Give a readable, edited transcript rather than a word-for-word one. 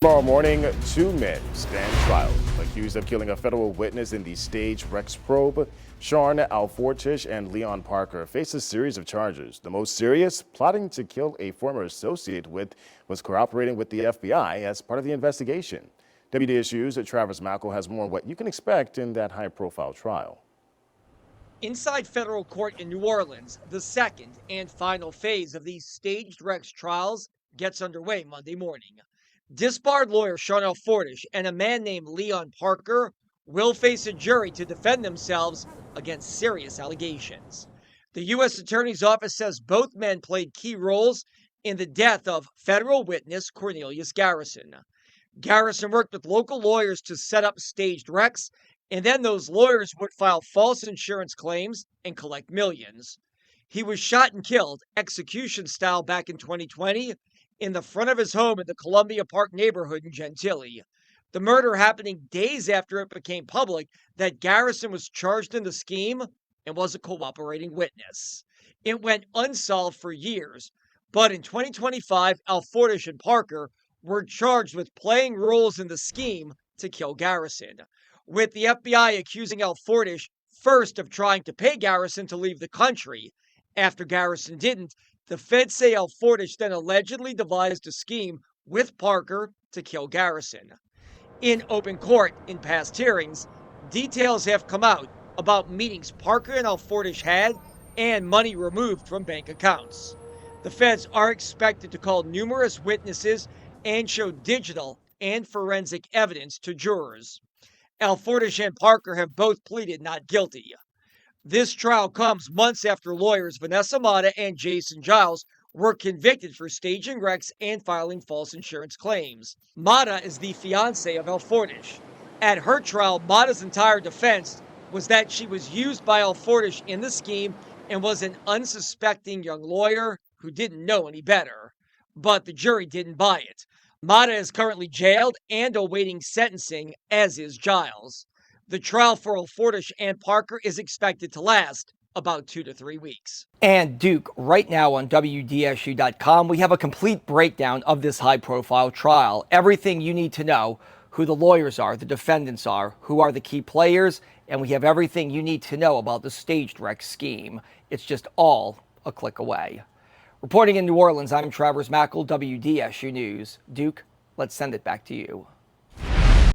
Tomorrow morning, two men stand trial accused of killing a federal witness in the staged Rex probe. Sean Alfortish and Leon Parker face a series of charges. The most serious, plotting to kill a former associate was cooperating with the FBI as part of the investigation. WDSU's Travis Mackel has more on what you can expect in that high-profile trial. Inside federal court in New Orleans, the second and final phase of these staged Rex trials gets underway Monday morning. Disbarred lawyer Sean Alfortish and a man named Leon Parker will face a jury to defend themselves against serious allegations. The U.S. Attorney's Office says both men played key roles in the death of federal witness Cornelius Garrison. Garrison worked with local lawyers to set up staged Rex, and then those lawyers would file false insurance claims and collect millions. He was shot and killed, execution style, back in 2020 in the front of his home in the Columbia Park neighborhood in Gentilly. The murder happening days after it became public that Garrison was charged in the scheme and was a cooperating witness. It went unsolved for years, but in 2025, Alfortish and Parker were charged with playing roles in the scheme to kill Garrison, with the FBI accusing Alfortish first of trying to pay Garrison to leave the country. After Garrison didn't, the feds say Alfortish then allegedly devised a scheme with Parker to kill Garrison. In open court in past hearings, details have come out about meetings Parker and Alfortish had and money removed from bank accounts. The feds are expected to call numerous witnesses and show digital and forensic evidence to jurors. Alfortish and Parker have both pleaded not guilty. This trial comes months after lawyers Vanessa Mata and Jason Giles were convicted for staging Rex and filing false insurance claims. Mata is the fiancée of Alfortish. At her trial, Mata's entire defense was that she was used by Alfortish in the scheme and was an unsuspecting young lawyer who didn't know any better. But the jury didn't buy it. Mata is currently jailed and awaiting sentencing, as is Giles. The trial for Alfortish and Parker is expected to last about 2 to 3 weeks. And Duke, right now on WDSU.com, we have a complete breakdown of this high-profile trial. Everything you need to know, who the lawyers are, the defendants are, who are the key players, and we have everything you need to know about the staged Rex scheme. It's just all a click away. Reporting in New Orleans, I'm Travis Mackel, WDSU News. Duke, let's send it back to you.